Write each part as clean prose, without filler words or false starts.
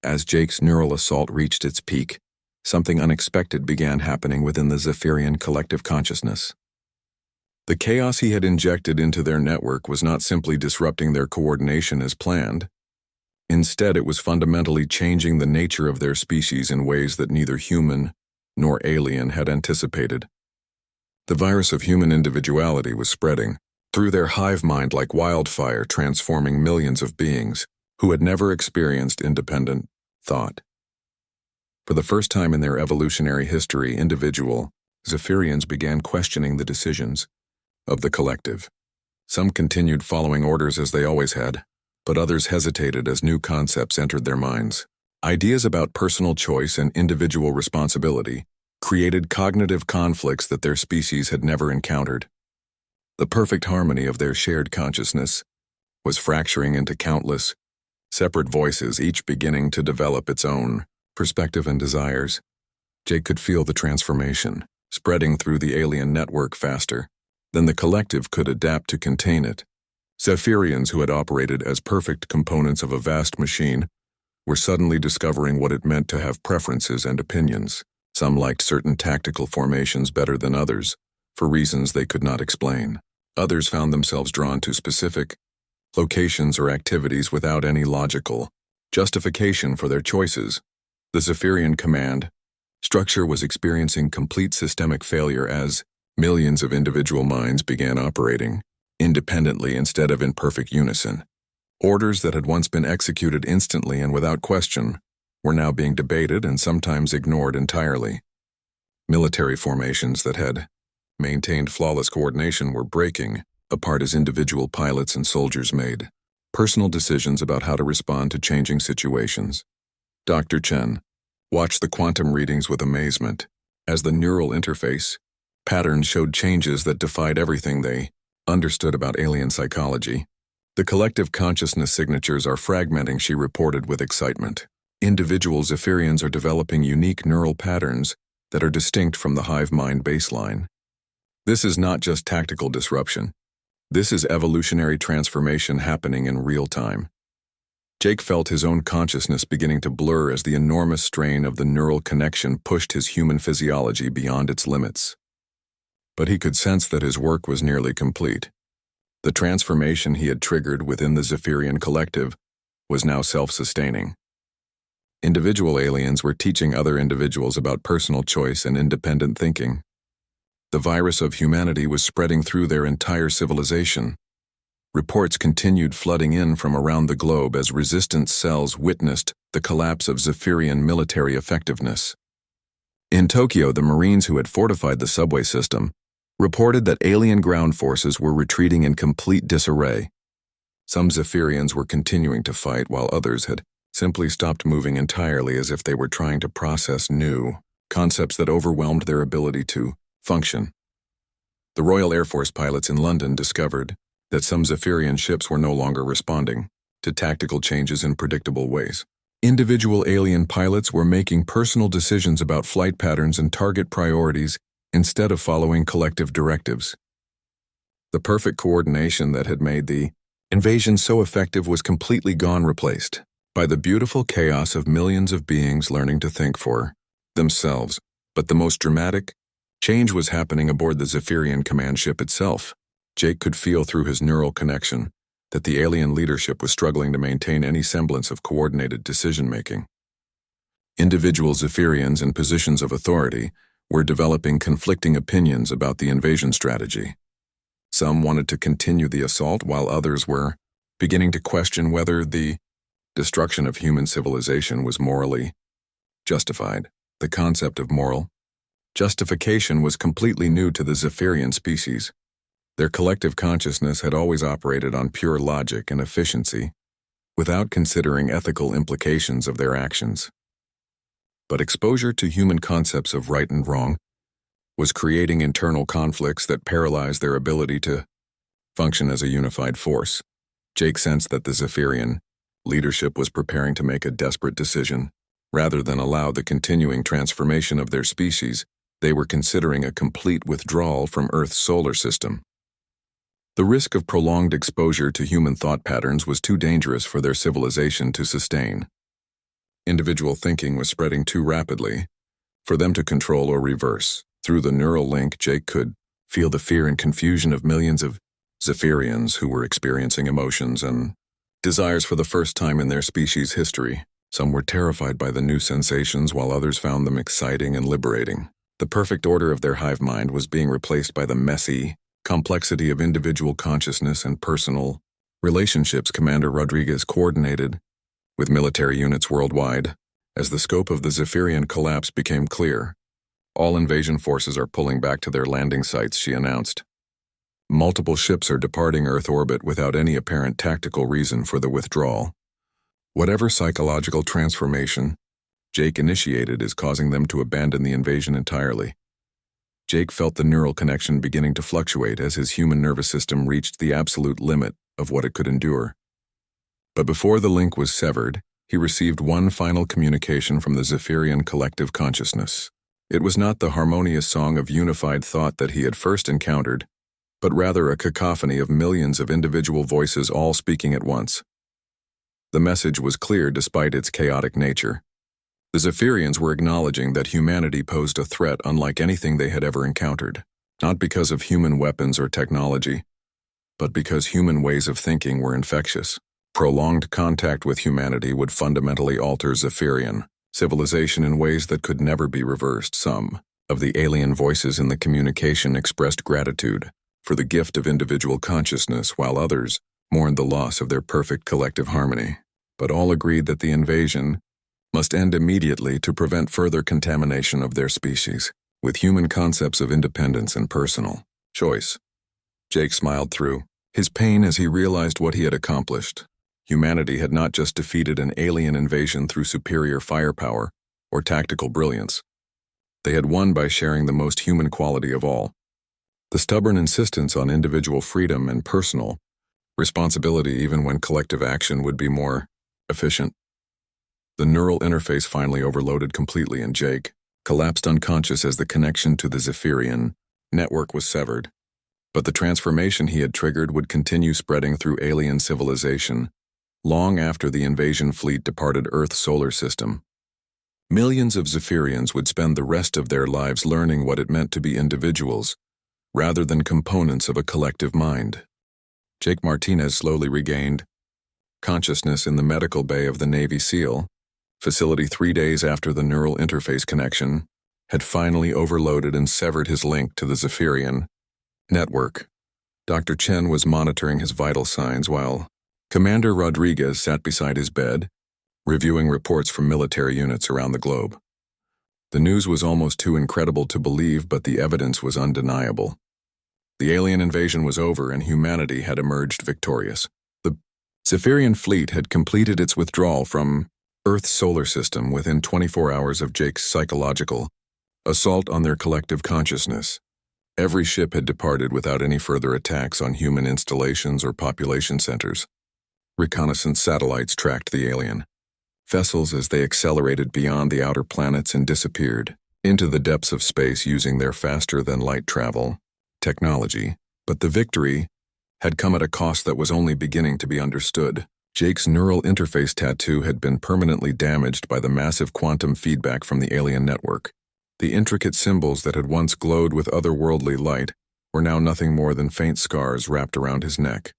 As Jake's neural assault reached its peak, something unexpected began happening within the Zephyrian collective consciousness. The chaos he had injected into their network was not simply disrupting their coordination as planned. Instead, it was fundamentally changing the nature of their species in ways that neither human nor alien had anticipated. The virus of human individuality was spreading through their hive mind like wildfire, transforming millions of beings who had never experienced independent thought. For the first time in their evolutionary history, individual Zephyrians began questioning the decisions of the collective. Some continued following orders as they always had, but others hesitated as new concepts entered their minds. Ideas about personal choice and individual responsibility created cognitive conflicts that their species had never encountered. The perfect harmony of their shared consciousness was fracturing into countless, separate voices, each beginning to develop its own perspective and desires. Jake could feel the transformation spreading through the alien network faster than the collective could adapt to contain it. Zephyrians who had operated as perfect components of a vast machine were suddenly discovering what it meant to have preferences and opinions. Some liked certain tactical formations better than others, for reasons they could not explain. Others found themselves drawn to specific locations or activities without any logical justification for their choices. The Zephyrian command structure was experiencing complete systemic failure as millions of individual minds began operating independently instead of in perfect unison. Orders that had once been executed instantly and without question were now being debated and sometimes ignored entirely. Military formations that had maintained flawless coordination were breaking apart as individual pilots and soldiers made personal decisions about how to respond to changing situations. Dr. Chen watched the quantum readings with amazement as the neural interface patterns showed changes that defied everything they understood about alien psychology. The collective consciousness signatures are fragmenting, she reported with excitement. Individual Zephyrians are developing unique neural patterns that are distinct from the hive mind baseline. This is not just tactical disruption. This is evolutionary transformation happening in real time. Jake felt his own consciousness beginning to blur as the enormous strain of the neural connection pushed his human physiology beyond its limits. But he could sense that his work was nearly complete. The transformation he had triggered within the Zephyrian collective was now self-sustaining. Individual aliens were teaching other individuals about personal choice and independent thinking. The virus of humanity was spreading through their entire civilization. Reports continued flooding in from around the globe as resistance cells witnessed the collapse of Zephyrian military effectiveness. In Tokyo, the Marines who had fortified the subway system reported that alien ground forces were retreating in complete disarray. Some Zephyrians were continuing to fight while others had simply stopped moving entirely, as if they were trying to process new concepts that overwhelmed their ability to function. The Royal Air Force pilots in London discovered that some Zephyrian ships were no longer responding to tactical changes in predictable ways. Individual alien pilots were making personal decisions about flight patterns and target priorities instead of following collective directives. The perfect coordination that had made the invasion so effective was completely gone, replaced by the beautiful chaos of millions of beings learning to think for themselves. But the most dramatic change was happening aboard the Zephyrian command ship itself. Jake could feel through his neural connection that the alien leadership was struggling to maintain any semblance of coordinated decision-making. Individual Zephyrians in positions of authority were developing conflicting opinions about the invasion strategy. Some wanted to continue the assault, while others were beginning to question whether the destruction of human civilization was morally justified. The concept of moral justification was completely new to the Zephyrian species. Their collective consciousness had always operated on pure logic and efficiency, without considering ethical implications of their actions. But exposure to human concepts of right and wrong was creating internal conflicts that paralyzed their ability to function as a unified force. Jake sensed that the Zephyrian leadership was preparing to make a desperate decision. Rather than allow the continuing transformation of their species, they were considering a complete withdrawal from Earth's solar system. The risk of prolonged exposure to human thought patterns was too dangerous for their civilization to sustain. Individual thinking was spreading too rapidly for them to control or reverse. Through the neural link, Jake could feel the fear and confusion of millions of Zephyrians who were experiencing emotions and desires for the first time in their species' history. Some were terrified by the new sensations, while others found them exciting and liberating. The perfect order of their hive mind was being replaced by the messy complexity of individual consciousness and personal relationships. Commander Rodriguez coordinated with military units worldwide. As the scope of the Zephyrian collapse became clear, all invasion forces are pulling back to their landing sites, she announced. Multiple ships are departing Earth orbit without any apparent tactical reason for the withdrawal. Whatever psychological transformation Jake initiated is causing them to abandon the invasion entirely. Jake felt the neural connection beginning to fluctuate as his human nervous system reached the absolute limit of what it could endure. But before the link was severed, he received one final communication from the Zephyrian collective consciousness. It was not the harmonious song of unified thought that he had first encountered, but rather a cacophony of millions of individual voices all speaking at once. The message was clear despite its chaotic nature. The Zephyrians were acknowledging that humanity posed a threat unlike anything they had ever encountered, not because of human weapons or technology, but because human ways of thinking were infectious. Prolonged contact with humanity would fundamentally alter Zephyrian civilization in ways that could never be reversed. Some of the alien voices in the communication expressed gratitude for the gift of individual consciousness, while others mourned the loss of their perfect collective harmony. But all agreed that the invasion must end immediately to prevent further contamination of their species, with human concepts of independence and personal choice. Jake smiled through his pain as he realized what he had accomplished. Humanity had not just defeated an alien invasion through superior firepower or tactical brilliance. They had won by sharing the most human quality of all: the stubborn insistence on individual freedom and personal responsibility, even when collective action would be more efficient. The neural interface finally overloaded completely, and Jake collapsed unconscious as the connection to the Zephyrian network was severed. But the transformation he had triggered would continue spreading through alien civilization long after the invasion fleet departed Earth's solar system. Millions of Zephyrians would spend the rest of their lives learning what it meant to be individuals, rather than components of a collective mind. Jake Martinez slowly regained consciousness in the medical bay of the Navy SEAL facility 3 days after the neural interface connection had finally overloaded and severed his link to the Zephyrian network. Dr. Chen was monitoring his vital signs while Commander Rodriguez sat beside his bed, reviewing reports from military units around the globe. The news was almost too incredible to believe, but the evidence was undeniable. The alien invasion was over and humanity had emerged victorious. The Zephyrian fleet had completed its withdrawal from Earth's solar system within 24 hours of Jake's psychological assault on their collective consciousness. Every ship had departed without any further attacks on human installations or population centers. Reconnaissance satellites tracked the alien vessels as they accelerated beyond the outer planets and disappeared into the depths of space using their faster-than-light travel technology. But the victory had come at a cost that was only beginning to be understood. Jake's neural interface tattoo had been permanently damaged by the massive quantum feedback from the alien network. The intricate symbols that had once glowed with otherworldly light were now nothing more than faint scars wrapped around his neck.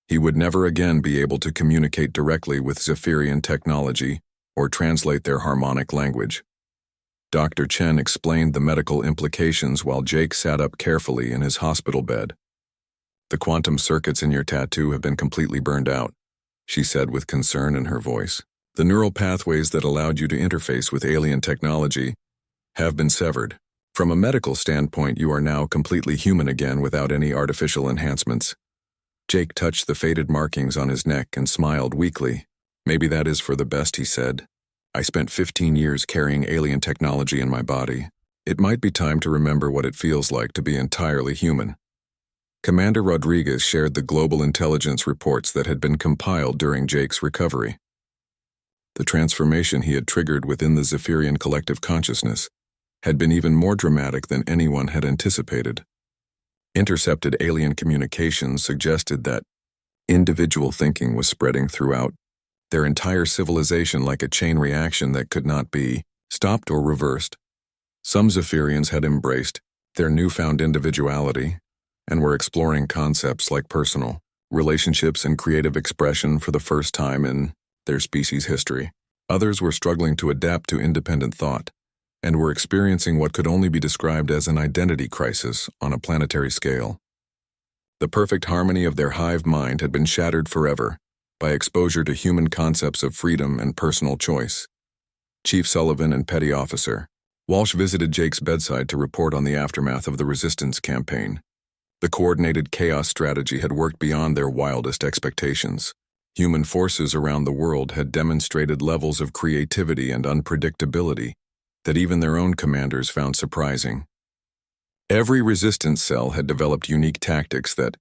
He would never again be able to communicate directly with Zephyrian technology or translate their harmonic language. Dr. Chen explained the medical implications while Jake sat up carefully in his hospital bed. "The quantum circuits in your tattoo have been completely burned out," she said with concern in her voice. "The neural pathways that allowed you to interface with alien technology have been severed. From a medical standpoint, you are now completely human again without any artificial enhancements." Jake touched the faded markings on his neck and smiled weakly. "Maybe that is for the best," he said. "I spent 15 years carrying alien technology in my body. It might be time to remember what it feels like to be entirely human." Commander Rodriguez shared the global intelligence reports that had been compiled during Jake's recovery. The transformation he had triggered within the Zephyrian collective consciousness had been even more dramatic than anyone had anticipated. Intercepted alien communications suggested that individual thinking was spreading throughout their entire civilization like a chain reaction that could not be stopped or reversed. Some Zephyrians had embraced their newfound individuality and were exploring concepts like personal relationships and creative expression for the first time in their species' history. Others were struggling to adapt to independent thought and were experiencing what could only be described as an identity crisis on a planetary scale. The perfect harmony of their hive mind had been shattered forever by exposure to human concepts of freedom and personal choice. Chief Sullivan and Petty Officer Walsh visited Jake's bedside to report on the aftermath of the resistance campaign. The coordinated chaos strategy had worked beyond their wildest expectations. Human forces around the world had demonstrated levels of creativity and unpredictability that even their own commanders found surprising. Every resistance cell had developed unique tactics that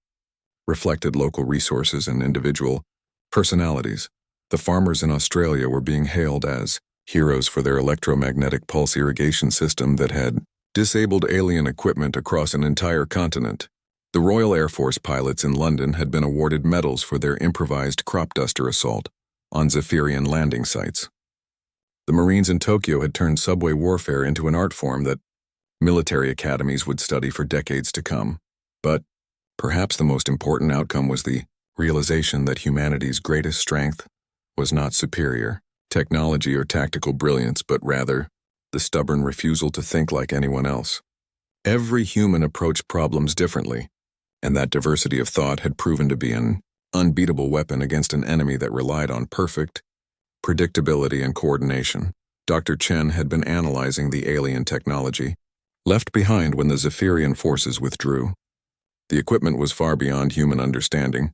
reflected local resources and individual personalities. The farmers in Australia were being hailed as heroes for their electromagnetic pulse irrigation system that had disabled alien equipment across an entire continent. The Royal Air Force pilots in London had been awarded medals for their improvised crop duster assault on Zephyrian landing sites. The Marines in Tokyo had turned subway warfare into an art form that military academies would study for decades to come. But perhaps the most important outcome was the realization that humanity's greatest strength was not superior technology or tactical brilliance, but rather the stubborn refusal to think like anyone else. Every human approached problems differently, and that diversity of thought had proven to be an unbeatable weapon against an enemy that relied on perfect predictability and coordination. Dr. Chen had been analyzing the alien technology left behind when the Zephyrian forces withdrew. The equipment was far beyond human understanding,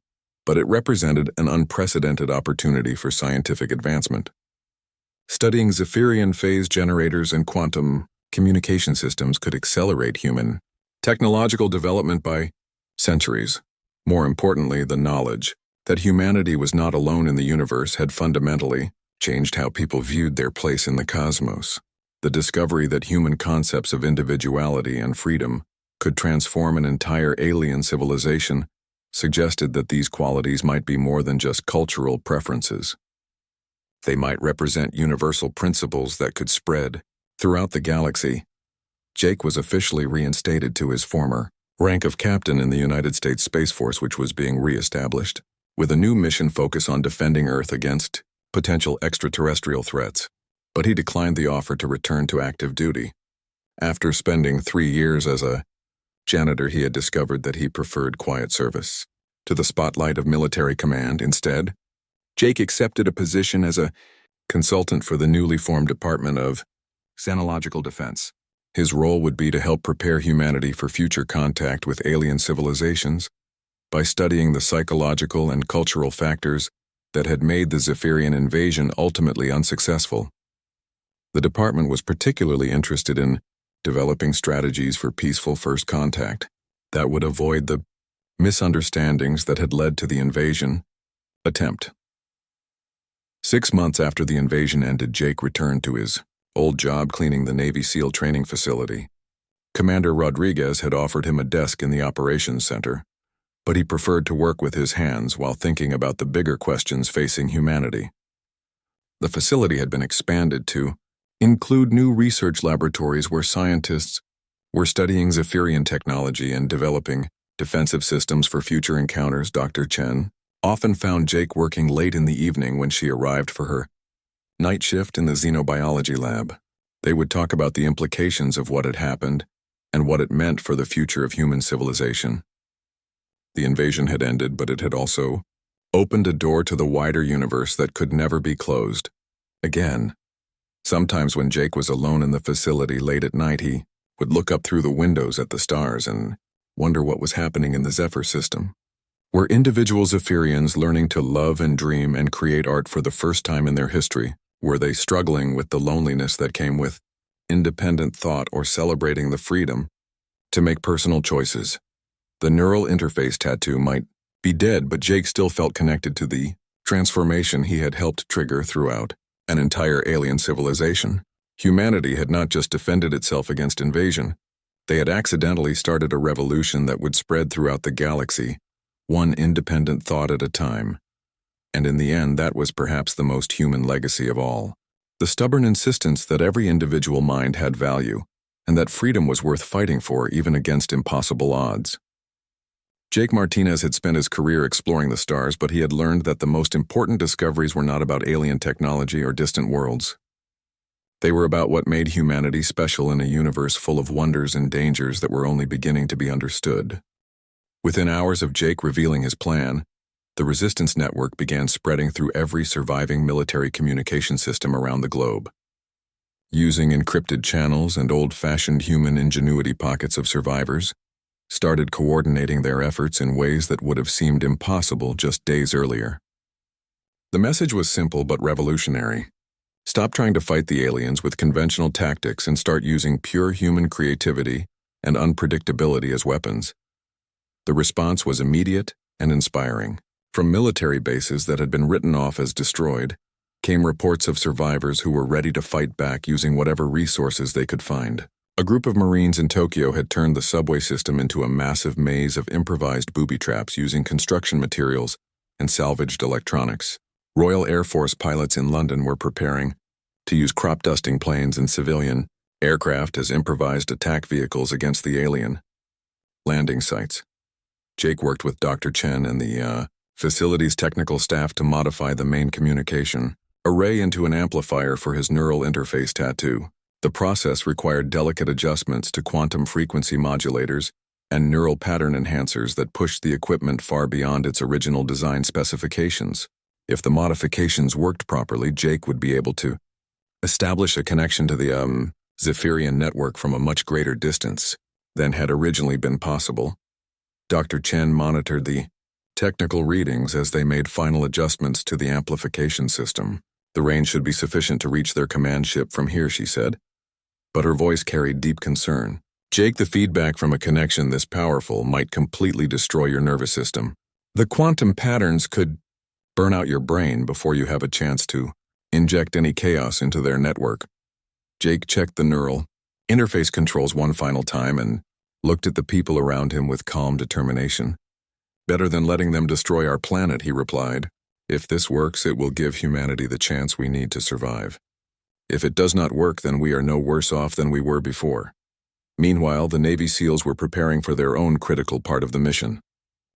but it represented an unprecedented opportunity for scientific advancement. Studying Zephyrian phase generators and quantum communication systems could accelerate human technological development by centuries. More importantly, the knowledge that humanity was not alone in the universe had fundamentally changed how people viewed their place in the cosmos. The discovery that human concepts of individuality and freedom could transform an entire alien civilization suggested that these qualities might be more than just cultural preferences. They might represent universal principles that could spread throughout the galaxy. Jake was officially reinstated to his former rank of captain in the United States Space Force, which was being re-established, with a new mission focus on defending Earth against potential extraterrestrial threats. But he declined the offer to return to active duty. After spending 3 years as a janitor, he had discovered that he preferred quiet service to the spotlight of military command. Instead, Jake accepted a position as a consultant for the newly formed Department of Xenological Defense. His role would be to help prepare humanity for future contact with alien civilizations by studying the psychological and cultural factors that had made the Zephyrian invasion ultimately unsuccessful. The department was particularly interested in developing strategies for peaceful first contact that would avoid the misunderstandings that had led to the invasion attempt. 6 months after the invasion ended, Jake returned to his old job cleaning the Navy SEAL training facility. Commander Rodriguez had offered him a desk in the operations center, but he preferred to work with his hands while thinking about the bigger questions facing humanity. The facility had been expanded to include new research laboratories where scientists were studying Zephyrian technology and developing defensive systems for future encounters. Dr. Chen often found Jake working late in the evening when she arrived for her night shift in the xenobiology lab. They would talk about the implications of what had happened and what it meant for the future of human civilization. The invasion had ended, but it had also opened a door to the wider universe that could never be closed again. Sometimes when Jake was alone in the facility late at night, he would look up through the windows at the stars and wonder what was happening in the Zephyr system. Were individual Zephyrians learning to love and dream and create art for the first time in their history? Were they struggling with the loneliness that came with independent thought or celebrating the freedom to make personal choices? The neural interface tattoo might be dead, but Jake still felt connected to the transformation he had helped trigger throughout an entire alien civilization. Humanity had not just defended itself against invasion, they had accidentally started a revolution that would spread throughout the galaxy, one independent thought at a time. And in the end, that was perhaps the most human legacy of all. The stubborn insistence that every individual mind had value, and that freedom was worth fighting for even against impossible odds. Jake Martinez had spent his career exploring the stars, but he had learned that the most important discoveries were not about alien technology or distant worlds. They were about what made humanity special in a universe full of wonders and dangers that were only beginning to be understood. Within hours of Jake revealing his plan, the resistance network began spreading through every surviving military communication system around the globe. Using encrypted channels and old-fashioned human ingenuity, pockets of survivors started coordinating their efforts in ways that would have seemed impossible just days earlier. The message was simple but revolutionary. Stop trying to fight the aliens with conventional tactics and start using pure human creativity and unpredictability as weapons. The response was immediate and inspiring. From military bases that had been written off as destroyed, came reports of survivors who were ready to fight back using whatever resources they could find. A group of Marines in Tokyo had turned the subway system into a massive maze of improvised booby traps using construction materials and salvaged electronics. Royal Air Force pilots in London were preparing to use crop-dusting planes and civilian aircraft as improvised attack vehicles against the alien landing sites. Jake worked with Dr. Chen and the facility's technical staff to modify the main communication array into an amplifier for his neural interface tattoo. The process required delicate adjustments to quantum frequency modulators and neural pattern enhancers that pushed the equipment far beyond its original design specifications. If the modifications worked properly, Jake would be able to establish a connection to the Zephyrian network from a much greater distance than had originally been possible. Dr. Chen monitored the technical readings as they made final adjustments to the amplification system. The range should be sufficient to reach their command ship from here, she said. But her voice carried deep concern. Jake, the feedback from a connection this powerful might completely destroy your nervous system. The quantum patterns could burn out your brain before you have a chance to inject any chaos into their network. Jake checked the neural interface controls one final time and looked at the people around him with calm determination. Better than letting them destroy our planet, he replied. If this works, it will give humanity the chance we need to survive. If it does not work, then we are no worse off than we were before. Meanwhile, the Navy SEALs were preparing for their own critical part of the mission.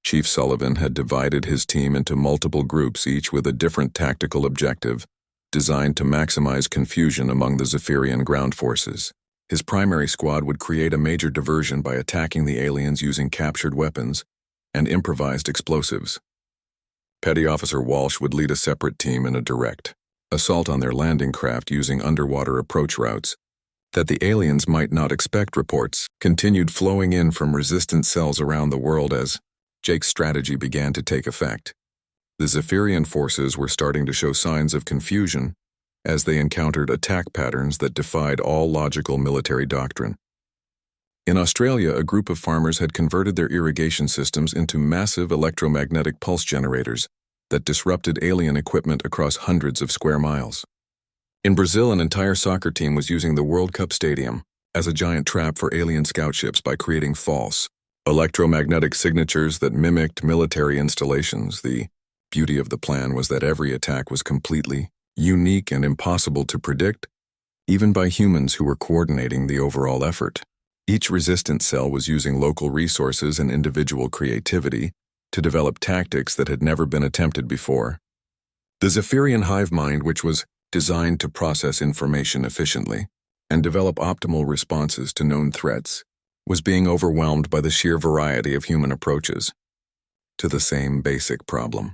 Chief Sullivan had divided his team into multiple groups, each with a different tactical objective, designed to maximize confusion among the Zephyrian ground forces. His primary squad would create a major diversion by attacking the aliens using captured weapons and improvised explosives. Petty Officer Walsh would lead a separate team in a direct assault on their landing craft using underwater approach routes that the aliens might not expect. Reports continued flowing in from resistance cells around the world as Jake's strategy began to take effect. The Zephyrian forces were starting to show signs of confusion as they encountered attack patterns that defied all logical military doctrine. In Australia, a group of farmers had converted their irrigation systems into massive electromagnetic pulse generators that disrupted alien equipment across hundreds of square miles. In Brazil, an entire soccer team was using the World Cup stadium as a giant trap for alien scout ships by creating false electromagnetic signatures that mimicked military installations. The beauty of the plan was that every attack was completely unique and impossible to predict, even by humans who were coordinating the overall effort. Each resistance cell was using local resources and individual creativity to develop tactics that had never been attempted before. The Zephyrian hive mind, which was designed to process information efficiently and develop optimal responses to known threats, was being overwhelmed by the sheer variety of human approaches to the same basic problem.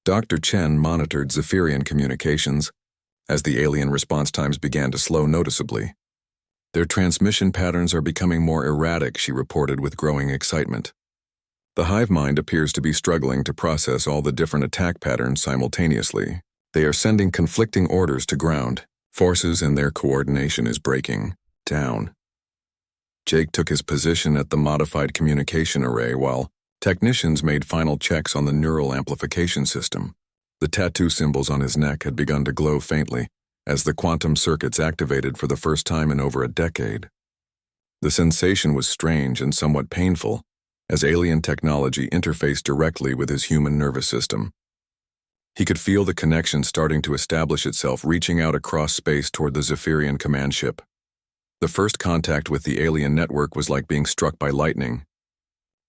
Dr. Chen monitored Zephyrian communications as the alien response times began to slow noticeably. Their transmission patterns are becoming more erratic, she reported with growing excitement. The hive mind appears to be struggling to process all the different attack patterns simultaneously. They are sending conflicting orders to ground forces and their coordination is breaking down. Jake took his position at the modified communication array while technicians made final checks on the neural amplification system. The tattoo symbols on his neck had begun to glow faintly as the quantum circuits activated for the first time in over a decade. The sensation was strange and somewhat painful as alien technology interfaced directly with his human nervous system. He could feel the connection starting to establish itself, reaching out across space toward the Zephyrian command ship. The first contact with the alien network was like being struck by lightning.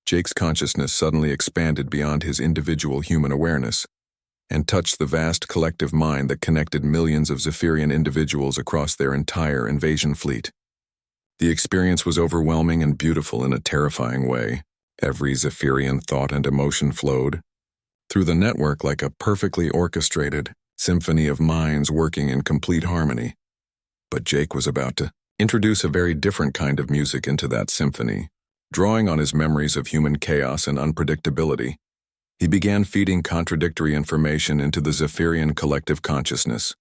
Jake's consciousness suddenly expanded beyond his individual human awareness and touched the vast collective mind that connected millions of Zephyrian individuals across their entire invasion fleet. The experience was overwhelming and beautiful in a terrifying way. Every Zephyrian thought and emotion flowed through the network like a perfectly orchestrated symphony of minds working in complete harmony. But Jake was about to introduce a very different kind of music into that symphony. Drawing on his memories of human chaos and unpredictability, he began feeding contradictory information into the Zephyrian collective consciousness.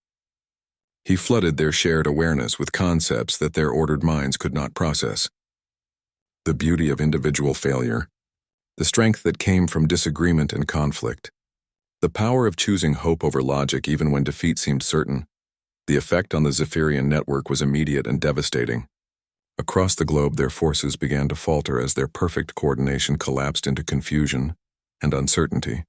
He flooded their shared awareness with concepts that their ordered minds could not process. The beauty of individual failure, the strength that came from disagreement and conflict, the power of choosing hope over logic even when defeat seemed certain. The effect on the Zephyrian network was immediate and devastating. Across the globe, their forces began to falter as their perfect coordination collapsed into confusion and uncertainty.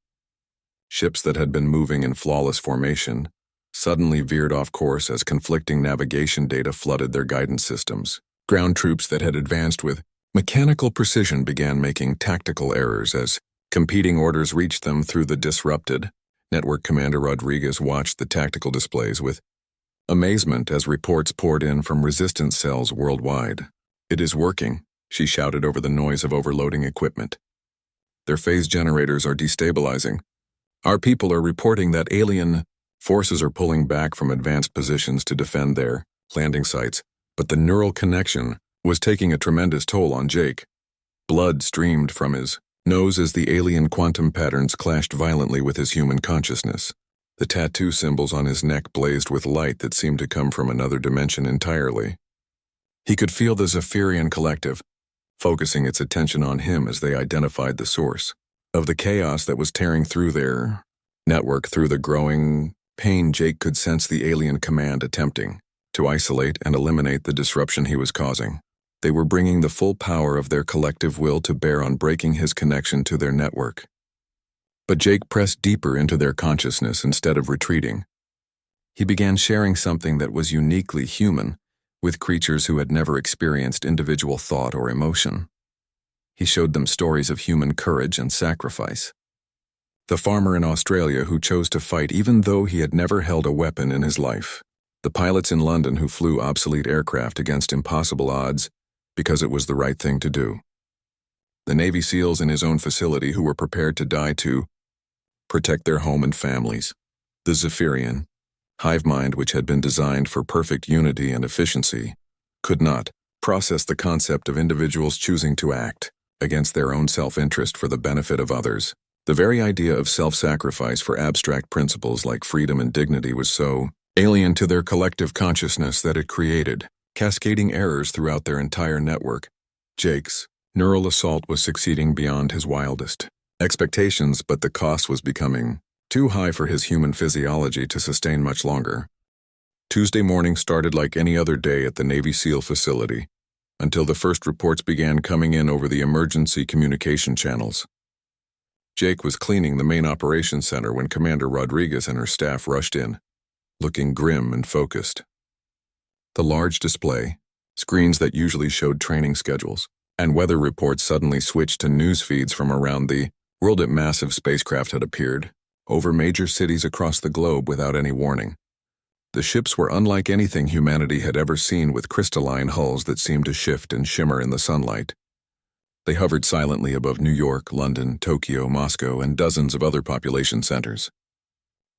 Ships that had been moving in flawless formation suddenly veered off course as conflicting navigation data flooded their guidance systems. Ground troops that had advanced with mechanical precision began making tactical errors as competing orders reached them through the disrupted. Network Commander Rodriguez watched the tactical displays with amazement as reports poured in from resistance cells worldwide. "It is working," she shouted over the noise of overloading equipment. "Their phase generators are destabilizing. Our people are reporting that alien forces are pulling back from advanced positions to defend their landing sites, but the neural connection was taking a tremendous toll on Jake. Blood streamed from his nose as the alien quantum patterns clashed violently with his human consciousness. The tattoo symbols on his neck blazed with light that seemed to come from another dimension entirely. He could feel the Zephyrian collective focusing its attention on him as they identified the source of the chaos that was tearing through their network. Through the growing pain, Jake could sense the alien command attempting to isolate and eliminate the disruption he was causing. They were bringing the full power of their collective will to bear on breaking his connection to their network. But Jake pressed deeper into their consciousness instead of retreating. He began sharing something that was uniquely human with creatures who had never experienced individual thought or emotion. He showed them stories of human courage and sacrifice. The farmer in Australia who chose to fight even though he had never held a weapon in his life. The pilots in London who flew obsolete aircraft against impossible odds because it was the right thing to do. The Navy SEALs in his own facility who were prepared to die to protect their home and families. The Zephyrian hive mind, which had been designed for perfect unity and efficiency, could not process the concept of individuals choosing to act against their own self-interest for the benefit of others. The very idea of self-sacrifice for abstract principles like freedom and dignity was so alien to their collective consciousness that it created cascading errors throughout their entire network. Jake's neural assault was succeeding beyond his wildest expectations, but the cost was becoming too high for his human physiology to sustain much longer. Tuesday morning started like any other day at the Navy SEAL facility, until the first reports began coming in over the emergency communication channels. Jake was cleaning the main operations center when Commander Rodriguez and her staff rushed in, looking grim and focused. The large display, screens that usually showed training schedules, and weather reports suddenly switched to news feeds from around the world. At massive spacecraft had appeared over major cities across the globe without any warning. The ships were unlike anything humanity had ever seen, with crystalline hulls that seemed to shift and shimmer in the sunlight. They hovered silently above New York, London, Tokyo, Moscow, and dozens of other population centers.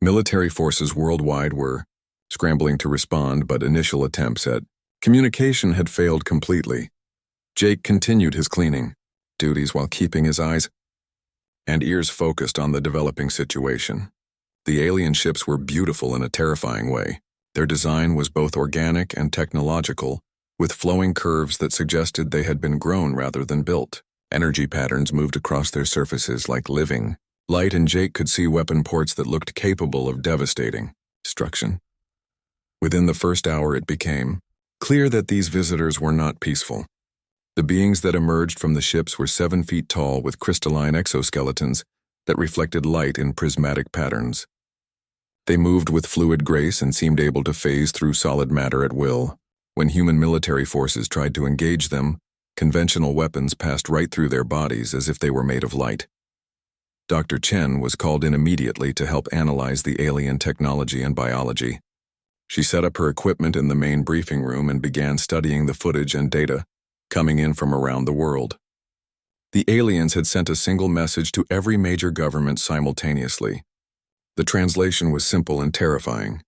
Military forces worldwide were scrambling to respond, but initial attempts at communication had failed completely. Jake continued his cleaning duties while keeping his eyes and ears focused on the developing situation. The alien ships were beautiful in a terrifying way. Their design was both organic and technological, with flowing curves that suggested they had been grown rather than built. Energy patterns moved across their surfaces like living light, and Jake could see weapon ports that looked capable of devastating destruction. Within the first hour, it became clear that these visitors were not peaceful. The beings that emerged from the ships were 7 feet tall with crystalline exoskeletons that reflected light in prismatic patterns. They moved with fluid grace and seemed able to phase through solid matter at will. When human military forces tried to engage them, conventional weapons passed right through their bodies as if they were made of light. Dr. Chen was called in immediately to help analyze the alien technology and biology. She set up her equipment in the main briefing room and began studying the footage and data coming in from around the world. The aliens had sent a single message to every major government simultaneously. The translation was simple and terrifying.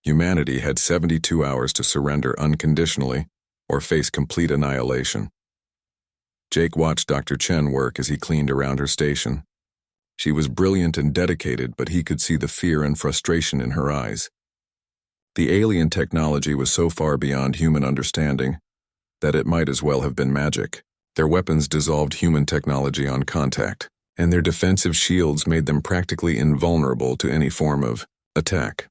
Humanity had 72 hours to surrender unconditionally or face complete annihilation. Jake watched Dr. Chen work as he cleaned around her station. She was brilliant and dedicated, but he could see the fear and frustration in her eyes. The alien technology was so far beyond human understanding that it might as well have been magic. Their weapons dissolved human technology on contact, and their defensive shields made them practically invulnerable to any form of attack.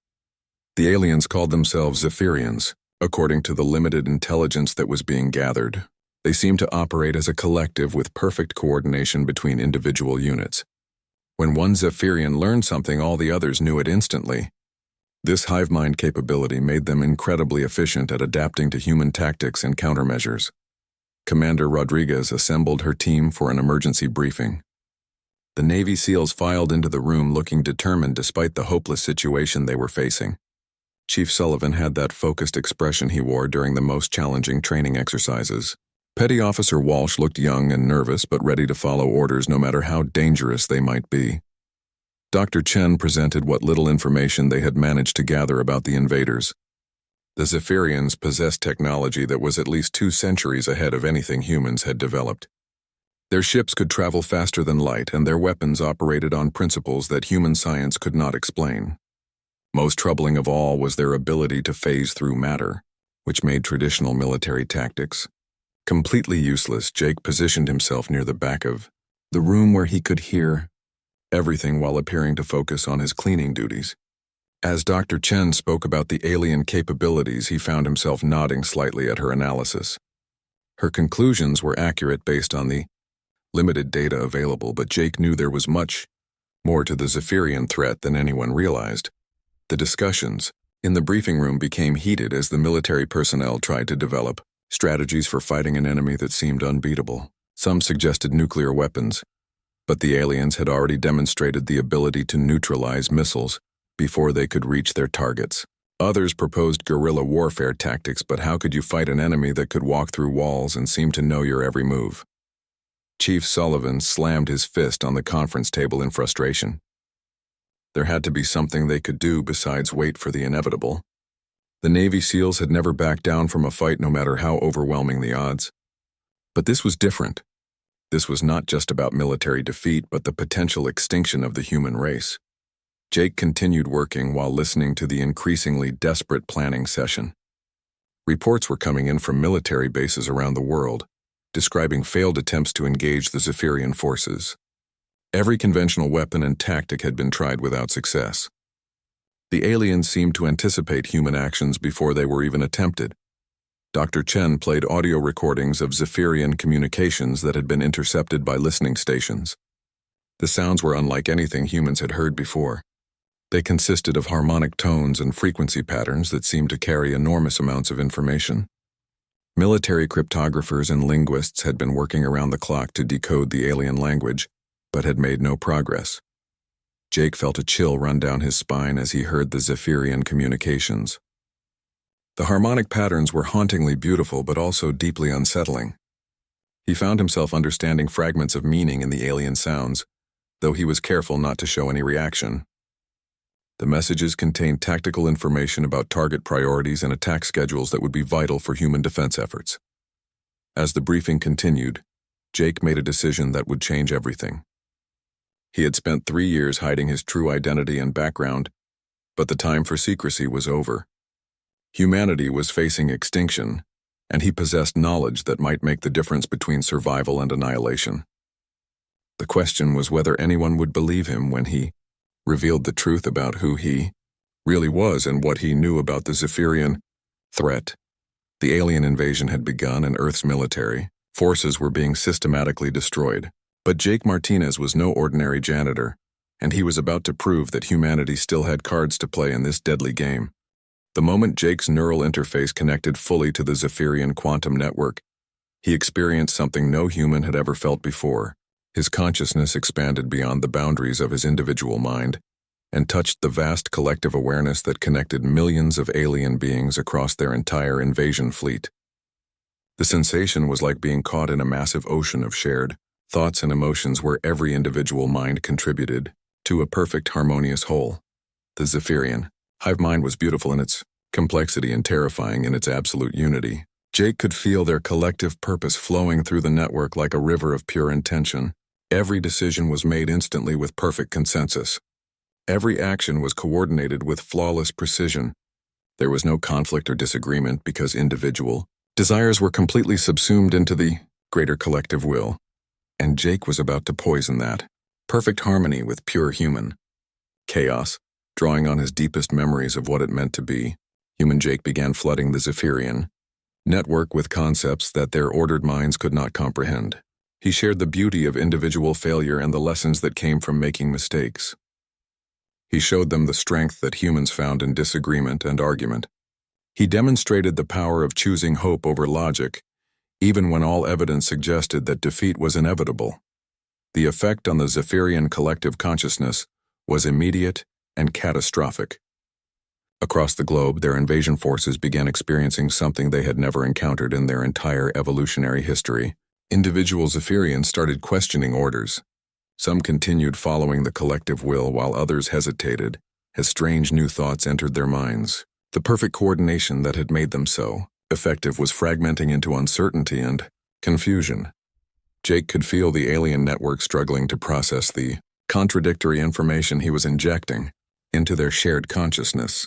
The aliens called themselves Zephyrians, according to the limited intelligence that was being gathered. They seemed to operate as a collective with perfect coordination between individual units. When one Zephyrian learned something, all the others knew it instantly. This hive mind capability made them incredibly efficient at adapting to human tactics and countermeasures. Commander Rodriguez assembled her team for an emergency briefing. The Navy SEALs filed into the room looking determined despite the hopeless situation they were facing. Chief Sullivan had that focused expression he wore during the most challenging training exercises. Petty Officer Walsh looked young and nervous but ready to follow orders no matter how dangerous they might be. Dr. Chen presented what little information they had managed to gather about the invaders. The Zephyrians possessed technology that was at least 2 centuries ahead of anything humans had developed. Their ships could travel faster than light, and their weapons operated on principles that human science could not explain. Most troubling of all was their ability to phase through matter, which made traditional military tactics completely useless. Jake positioned himself near the back of the room where he could hear everything while appearing to focus on his cleaning duties. As Dr. Chen spoke about the alien capabilities, he found himself nodding slightly at her analysis. Her conclusions were accurate based on the limited data available, but Jake knew there was much more to the Zephyrian threat than anyone realized. The discussions in the briefing room became heated as the military personnel tried to develop strategies for fighting an enemy that seemed unbeatable. Some suggested nuclear weapons, but the aliens had already demonstrated the ability to neutralize missiles before they could reach their targets. Others proposed guerrilla warfare tactics, but how could you fight an enemy that could walk through walls and seem to know your every move? Chief Sullivan slammed his fist on the conference table in frustration. There had to be something they could do besides wait for the inevitable. The Navy SEALs had never backed down from a fight, no matter how overwhelming the odds. But this was different. This was not just about military defeat, but the potential extinction of the human race. Jake continued working while listening to the increasingly desperate planning session. Reports were coming in from military bases around the world, describing failed attempts to engage the Zephyrian forces. Every conventional weapon and tactic had been tried without success. The aliens seemed to anticipate human actions before they were even attempted. Dr. Chen played audio recordings of Zephyrian communications that had been intercepted by listening stations. The sounds were unlike anything humans had heard before. They consisted of harmonic tones and frequency patterns that seemed to carry enormous amounts of information. Military cryptographers and linguists had been working around the clock to decode the alien language, but had made no progress. Jake felt a chill run down his spine as he heard the Zephyrian communications. The harmonic patterns were hauntingly beautiful but also deeply unsettling. He found himself understanding fragments of meaning in the alien sounds, though he was careful not to show any reaction. The messages contained tactical information about target priorities and attack schedules that would be vital for human defense efforts. As the briefing continued, Jake made a decision that would change everything. He had spent 3 years hiding his true identity and background, but the time for secrecy was over. Humanity was facing extinction, and he possessed knowledge that might make the difference between survival and annihilation. The question was whether anyone would believe him when he revealed the truth about who he really was and what he knew about the Zephyrian threat. The alien invasion had begun, and Earth's military forces were being systematically destroyed. But Jake Martinez was no ordinary janitor. and he was about to prove that humanity still had cards to play in this deadly game. The moment Jake's neural interface connected fully to the Zephyrian quantum network, he experienced something no human had ever felt before. His consciousness expanded beyond the boundaries of his individual mind and touched the vast collective awareness that connected millions of alien beings across their entire invasion fleet. The sensation was like being caught in a massive ocean of shared thoughts and emotions where every individual mind contributed to a perfect harmonious whole. The Zephyrian hive mind was beautiful in its complexity and terrifying in its absolute unity. Jake could feel their collective purpose flowing through the network like a river of pure intention. Every decision was made instantly with perfect consensus. Every action was coordinated with flawless precision. There was no conflict or disagreement because individual desires were completely subsumed into the greater collective will. And Jake was about to poison that perfect harmony with pure human chaos. Drawing on his deepest memories of what it meant to be human, Jake began flooding the Zephyrian network with concepts that their ordered minds could not comprehend. He shared the beauty of individual failure and the lessons that came from making mistakes. He showed them the strength that humans found in disagreement and argument. He demonstrated the power of choosing hope over logic, even when all evidence suggested that defeat was inevitable. The effect on the Zephyrian collective consciousness was immediate and catastrophic. Across the globe, their invasion forces began experiencing something they had never encountered in their entire evolutionary history. Individual Zephyrians started questioning orders. Some continued following the collective will while others hesitated, as strange new thoughts entered their minds. The perfect coordination that had made them so effective was fragmenting into uncertainty and confusion. Jake could feel the alien network struggling to process the contradictory information he was injecting into their shared consciousness.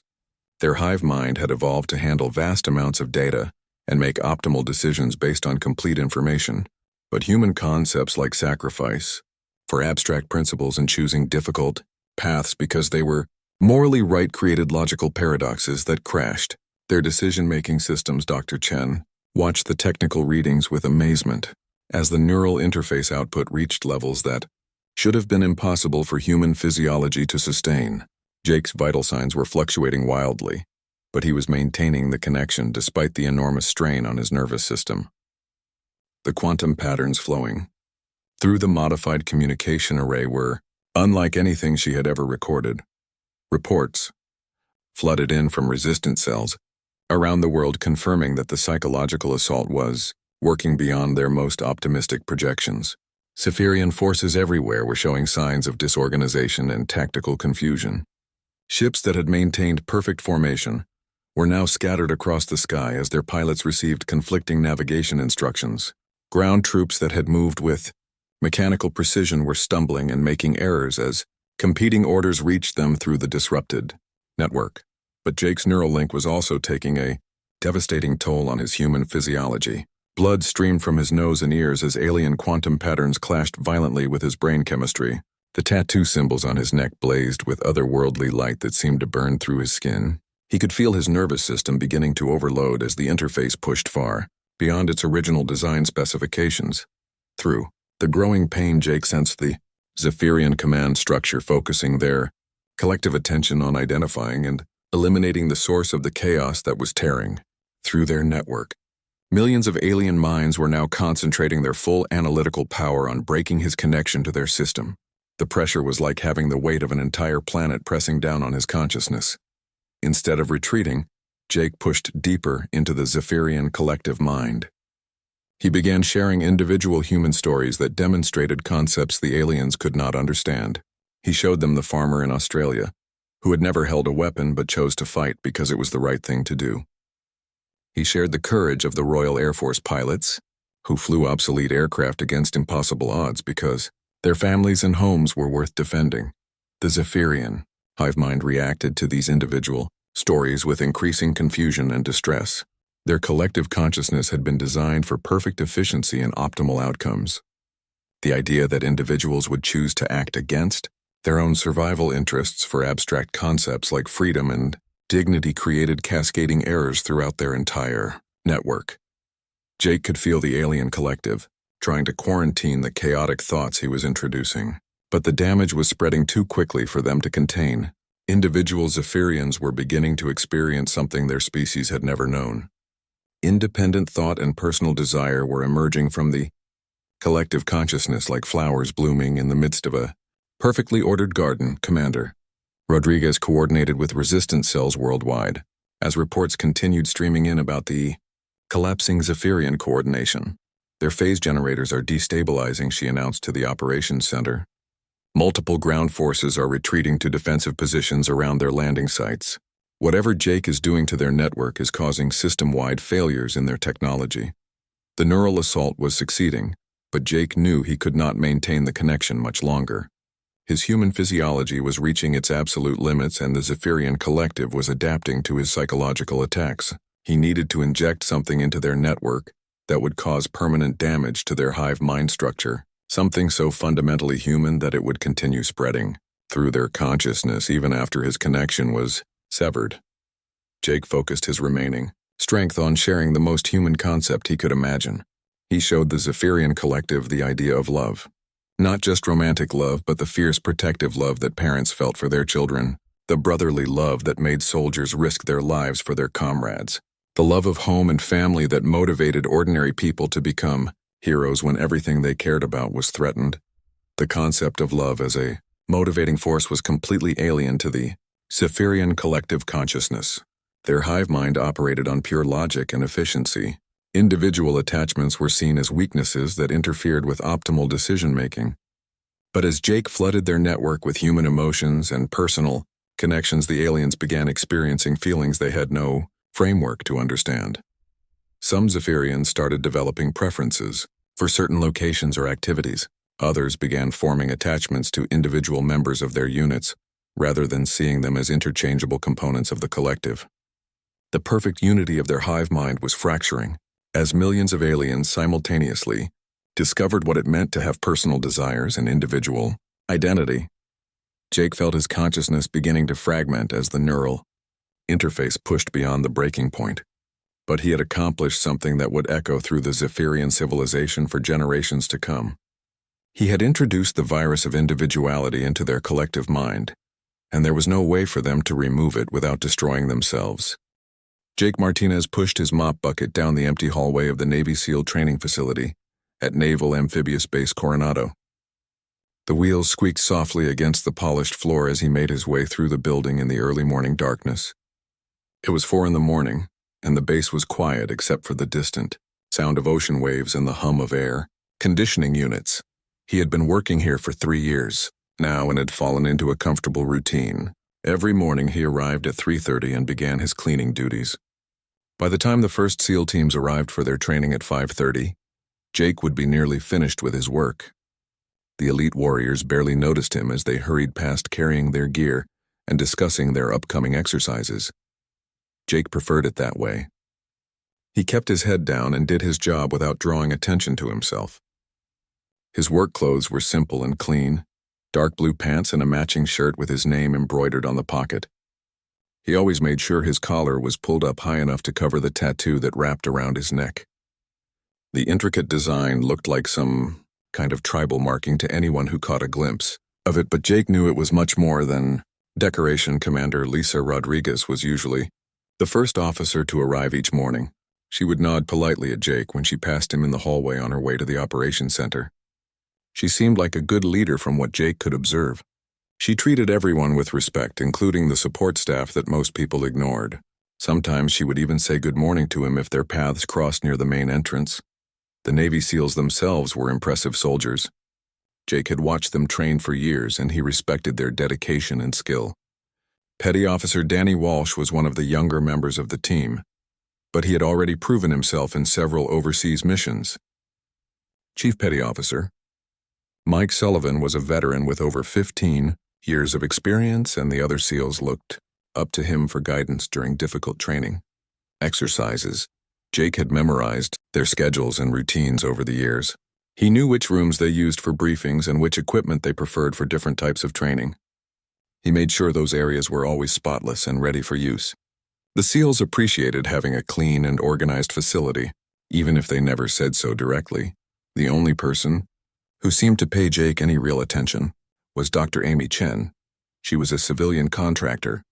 Their hive mind had evolved to handle vast amounts of data and make optimal decisions based on complete information. But human concepts like sacrifice, for abstract principles and choosing difficult paths because they were morally right, created logical paradoxes that crashed their decision-making systems. Dr. Chen watched the technical readings with amazement as the neural interface output reached levels that should have been impossible for human physiology to sustain. Jake's vital signs were fluctuating wildly, but he was maintaining the connection despite the enormous strain on his nervous system. The quantum patterns flowing through the modified communication array were unlike anything she had ever recorded. Reports flooded in from resistant cells around the world confirming that the psychological assault was working beyond their most optimistic projections. Zephyrian forces everywhere were showing signs of disorganization and tactical confusion. Ships that had maintained perfect formation were now scattered across the sky as their pilots received conflicting navigation instructions. Ground troops that had moved with mechanical precision were stumbling and making errors as competing orders reached them through the disrupted network. But Jake's neural link was also taking a devastating toll on his human physiology. Blood streamed from his nose and ears as alien quantum patterns clashed violently with his brain chemistry. The tattoo symbols on his neck blazed with otherworldly light that seemed to burn through his skin. He could feel his nervous system beginning to overload as the interface pushed far beyond its original design specifications. Through the growing pain, Jake sensed the Zephyrian command structure focusing their collective attention on identifying and eliminating the source of the chaos that was tearing through their network. Millions of alien minds were now concentrating their full analytical power on breaking his connection to their system. The pressure was like having the weight of an entire planet pressing down on his consciousness. Instead of retreating, Jake pushed deeper into the Zephyrian collective mind. He began sharing individual human stories that demonstrated concepts the aliens could not understand. He showed them the farmer in Australia, who had never held a weapon but chose to fight because it was the right thing to do. He shared the courage of the Royal Air Force pilots, who flew obsolete aircraft against impossible odds because their families and homes were worth defending. The Zephyrian hive mind reacted to these individual stories with increasing confusion and distress. Their collective consciousness had been designed for perfect efficiency and optimal outcomes. The idea that individuals would choose to act against their own survival interests for abstract concepts like freedom and dignity created cascading errors throughout their entire network. Jake could feel the alien collective trying to quarantine the chaotic thoughts he was introducing. But the damage was spreading too quickly for them to contain. Individual Zephyrians were beginning to experience something their species had never known. Independent thought and personal desire were emerging from the collective consciousness like flowers blooming in the midst of a perfectly ordered garden, Commander. Rodriguez coordinated with resistance cells worldwide, as reports continued streaming in about the collapsing Zephyrian coordination. Their phase generators are destabilizing, she announced to the operations center. Multiple ground forces are retreating to defensive positions around their landing sites. Whatever Jake is doing to their network is causing system-wide failures in their technology. The neural assault was succeeding, but Jake knew he could not maintain the connection much longer. His human physiology was reaching its absolute limits and the Zephyrian collective was adapting to his psychological attacks. He needed to inject something into their network that would cause permanent damage to their hive mind structure, something so fundamentally human that it would continue spreading through their consciousness even after his connection was severed. Jake focused his remaining strength on sharing the most human concept he could imagine. He showed the Zephyrian collective the idea of love. Not just romantic love, but the fierce protective love that parents felt for their children, the brotherly love that made soldiers risk their lives for their comrades, the love of home and family that motivated ordinary people to become heroes when everything they cared about was threatened. The concept of love as a motivating force was completely alien to the Zephyrian collective consciousness. Their hive mind operated on pure logic and efficiency. Individual attachments were seen as weaknesses that interfered with optimal decision-making. But as Jake flooded their network with human emotions and personal connections, the aliens began experiencing feelings they had no framework to understand. Some Zephyrians started developing preferences for certain locations or activities. Others began forming attachments to individual members of their units, rather than seeing them as interchangeable components of the collective. The perfect unity of their hive mind was fracturing, as millions of aliens simultaneously discovered what it meant to have personal desires and individual identity. Jake felt his consciousness beginning to fragment as the neural interface pushed beyond the breaking point. But he had accomplished something that would echo through the Zephyrian civilization for generations to come. He had introduced the virus of individuality into their collective mind, and there was no way for them to remove it without destroying themselves. Jake Martinez pushed his mop bucket down the empty hallway of the Navy SEAL training facility at Naval Amphibious Base Coronado. The wheels squeaked softly against the polished floor as he made his way through the building in the early morning darkness. It was 4 a.m, and the base was quiet except for the distant sound of ocean waves and the hum of air conditioning units. He had been working here for 3 years now and had fallen into a comfortable routine. Every morning he arrived at 3:30 and began his cleaning duties. By the time the first SEAL teams arrived for their training at 5:30, Jake would be nearly finished with his work. The elite warriors barely noticed him as they hurried past carrying their gear and discussing their upcoming exercises. Jake preferred it that way. He kept his head down and did his job without drawing attention to himself. His work clothes were simple and clean, dark blue pants and a matching shirt with his name embroidered on the pocket. He always made sure his collar was pulled up high enough to cover the tattoo that wrapped around his neck. The intricate design looked like some kind of tribal marking to anyone who caught a glimpse of it, but Jake knew it was much more than decoration. Commander Lisa Rodriguez was usually the first officer to arrive each morning. She would nod politely at Jake when she passed him in the hallway on her way to the operations center. She seemed like a good leader from what Jake could observe. She treated everyone with respect, including the support staff that most people ignored. Sometimes she would even say good morning to him if their paths crossed near the main entrance. The Navy SEALs themselves were impressive soldiers. Jake had watched them train for years, and he respected their dedication and skill. Petty Officer Danny Walsh was one of the younger members of the team, but he had already proven himself in several overseas missions. Chief Petty Officer Mike Sullivan was a veteran with over 15 years of experience, and the other SEALs looked up to him for guidance during difficult training exercises. Jake had memorized their schedules and routines over the years. He knew which rooms they used for briefings and which equipment they preferred for different types of training. He made sure those areas were always spotless and ready for use. The SEALs appreciated having a clean and organized facility, even if they never said so directly. The only person who seemed to pay Jake any real attention was Dr. Amy Chen. She was a civilian contractor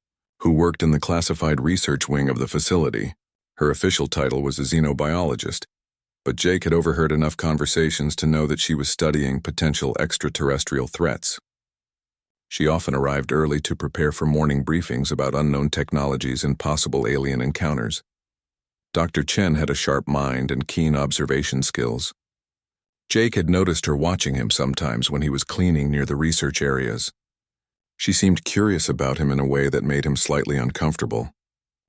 who worked in the classified research wing of the facility. Her official title was a xenobiologist, but Jake had overheard enough conversations to know that she was studying potential extraterrestrial threats. She often arrived early to prepare for morning briefings about unknown technologies and possible alien encounters. Dr. Chen had a sharp mind and keen observation skills. Jake had noticed her watching him sometimes when he was cleaning near the research areas. She seemed curious about him in a way that made him slightly uncomfortable.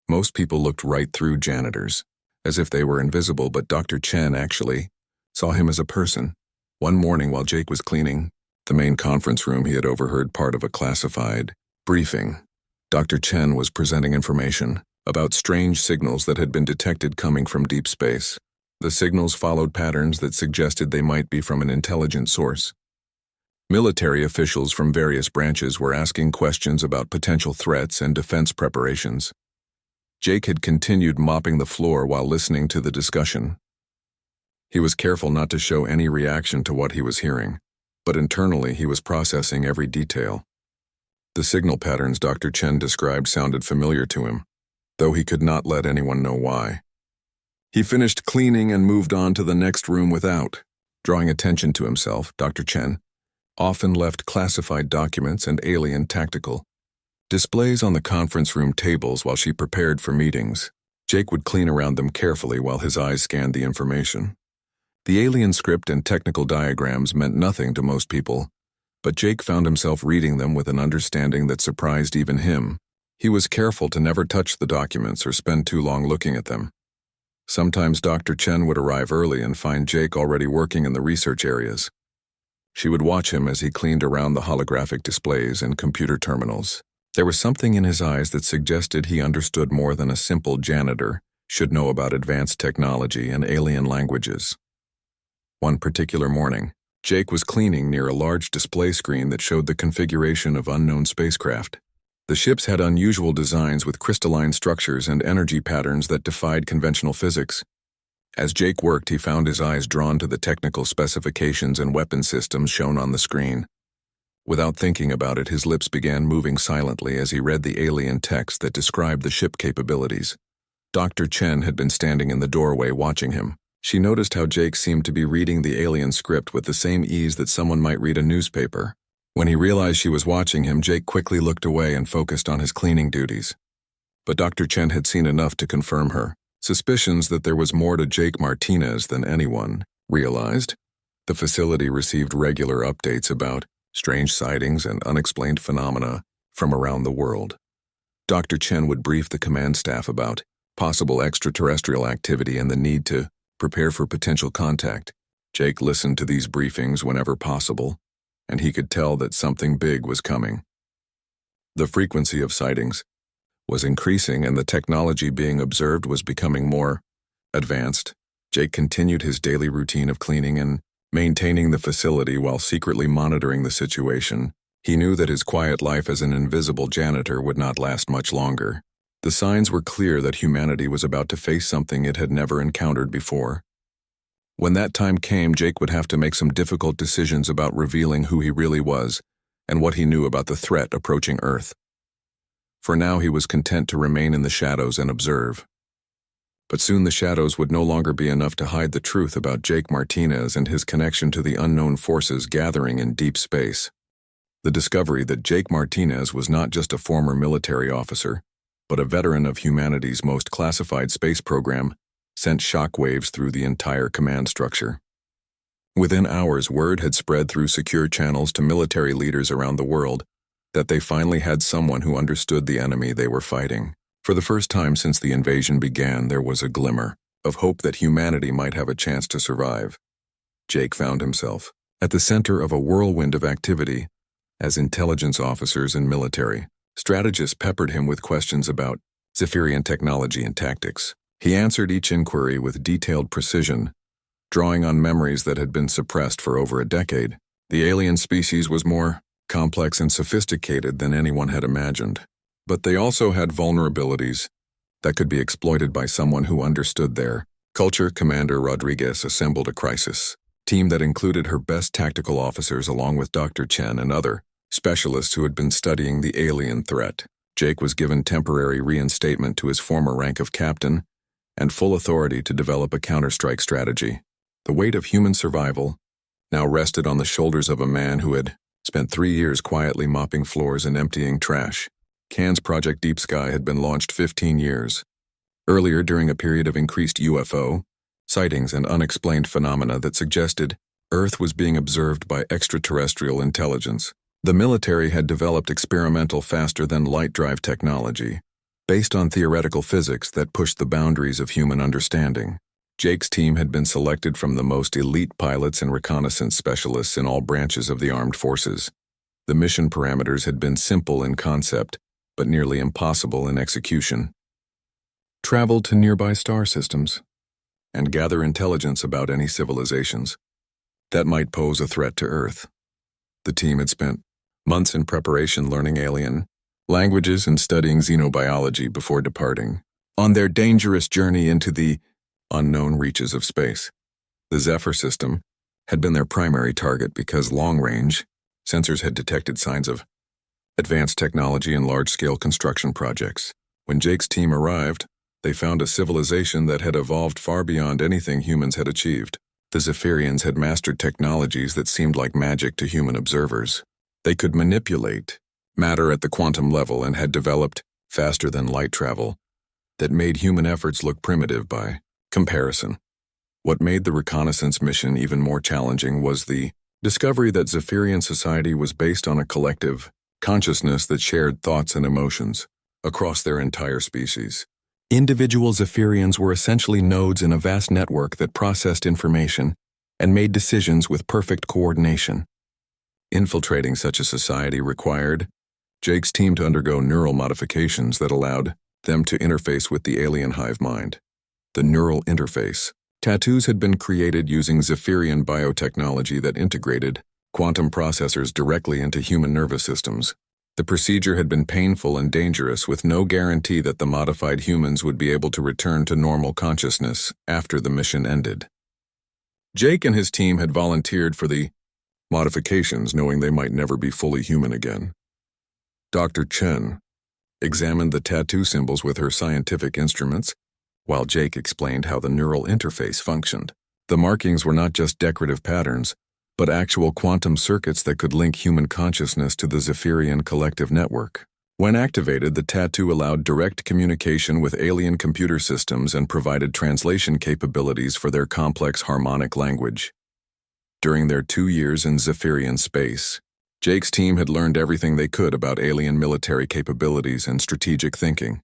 Most people looked right through janitors, as if they were invisible, but Dr. Chen actually saw him as a person. One morning while Jake was cleaning the main conference room, he had overheard part of a classified briefing. Dr. Chen was presenting information about strange signals that had been detected coming from deep space. The signals followed patterns that suggested they might be from an intelligent source. Military officials from various branches were asking questions about potential threats and defense preparations. Jake had continued mopping the floor while listening to the discussion. He was careful not to show any reaction to what he was hearing, but internally he was processing every detail. The signal patterns Dr. Chen described sounded familiar to him, though he could not let anyone know why. He finished cleaning and moved on to the next room without drawing attention to himself. Dr. Chen often left classified documents and alien tactical displays on the conference room tables while she prepared for meetings. Jake would clean around them carefully while his eyes scanned the information. The alien script and technical diagrams meant nothing to most people, but Jake found himself reading them with an understanding that surprised even him. He was careful to never touch the documents or spend too long looking at them. Sometimes Dr. Chen would arrive early and find Jake already working in the research areas. She would watch him as he cleaned around the holographic displays and computer terminals. There was something in his eyes that suggested he understood more than a simple janitor should know about advanced technology and alien languages. One particular morning, Jake was cleaning near a large display screen that showed the configuration of unknown spacecraft. The ships had unusual designs with crystalline structures and energy patterns that defied conventional physics. As Jake worked, he found his eyes drawn to the technical specifications and weapon systems shown on the screen. Without thinking about it, his lips began moving silently as he read the alien text that described the ship capabilities. Dr. Chen had been standing in the doorway watching him. She noticed how Jake seemed to be reading the alien script with the same ease that someone might read a newspaper. When he realized she was watching him, Jake quickly looked away and focused on his cleaning duties. But Dr. Chen had seen enough to confirm her suspicions that there was more to Jake Martinez than anyone realized. The facility received regular updates about strange sightings and unexplained phenomena from around the world. Dr. Chen would brief the command staff about possible extraterrestrial activity and the need to prepare for potential contact. Jake listened to these briefings whenever possible, and he could tell that something big was coming. The frequency of sightings was increasing and the technology being observed was becoming more advanced. Jake continued his daily routine of cleaning and maintaining the facility while secretly monitoring the situation. He knew that his quiet life as an invisible janitor would not last much longer. The signs were clear that humanity was about to face something it had never encountered before. When that time came, Jake would have to make some difficult decisions about revealing who he really was and what he knew about the threat approaching Earth. For now, he was content to remain in the shadows and observe. But soon the shadows would no longer be enough to hide the truth about Jake Martinez and his connection to the unknown forces gathering in deep space. The discovery that Jake Martinez was not just a former military officer, but a veteran of humanity's most classified space program, sent shockwaves through the entire command structure. Within hours, word had spread through secure channels to military leaders around the world that they finally had someone who understood the enemy they were fighting. For the first time since the invasion began, there was a glimmer of hope that humanity might have a chance to survive. Jake found himself at the center of a whirlwind of activity. As intelligence officers and military strategists peppered him with questions about Zephyrian technology and tactics. He answered each inquiry with detailed precision, drawing on memories that had been suppressed for over a decade. The alien species was more complex and sophisticated than anyone had imagined, but they also had vulnerabilities that could be exploited by someone who understood their culture. Commander Rodriguez assembled a crisis team that included her best tactical officers along with Dr. Chen and other specialists who had been studying the alien threat. Jake was given temporary reinstatement to his former rank of captain and full authority to develop a counterstrike strategy. The weight of human survival now rested on the shoulders of a man who had spent 3 years quietly mopping floors and emptying trash. Can's Project Deep Sky had been launched 15 years earlier during a period of increased UFO sightings and unexplained phenomena that suggested Earth was being observed by extraterrestrial intelligence. The military had developed experimental faster-than-light drive technology, based on theoretical physics that pushed the boundaries of human understanding. Jake's team had been selected from the most elite pilots and reconnaissance specialists in all branches of the armed forces. The mission parameters had been simple in concept, but nearly impossible in execution. Travel to nearby star systems and gather intelligence about any civilizations that might pose a threat to Earth. The team had spent months in preparation learning alien languages and studying xenobiology before departing on their dangerous journey into the unknown reaches of space. The Zephyr system had been their primary target because long-range sensors had detected signs of advanced technology in large-scale construction projects. When Jake's team arrived, they found a civilization that had evolved far beyond anything humans had achieved. The Zephyrians had mastered technologies that seemed like magic to human observers. They could manipulate matter at the quantum level and had developed faster-than-light travel that made human efforts look primitive by comparison. What made the reconnaissance mission even more challenging was the discovery that Zephyrian society was based on a collective consciousness that shared thoughts and emotions across their entire species. Individual Zephyrians were essentially nodes in a vast network that processed information and made decisions with perfect coordination. Infiltrating such a society required Jake's team to undergo neural modifications that allowed them to interface with the alien hive mind. The neural interface. Tattoos had been created using Zephyrian biotechnology that integrated quantum processors directly into human nervous systems. The procedure had been painful and dangerous, with no guarantee that the modified humans would be able to return to normal consciousness after the mission ended. Jake and his team had volunteered for the modifications, knowing they might never be fully human again. Dr. Chen examined the tattoo symbols with her scientific instruments, while Jake explained how the neural interface functioned. The markings were not just decorative patterns, but actual quantum circuits that could link human consciousness to the Zephyrian collective network. When activated, the tattoo allowed direct communication with alien computer systems and provided translation capabilities for their complex harmonic language. During their 2 years in Zephyrian space, Jake's team had learned everything they could about alien military capabilities and strategic thinking.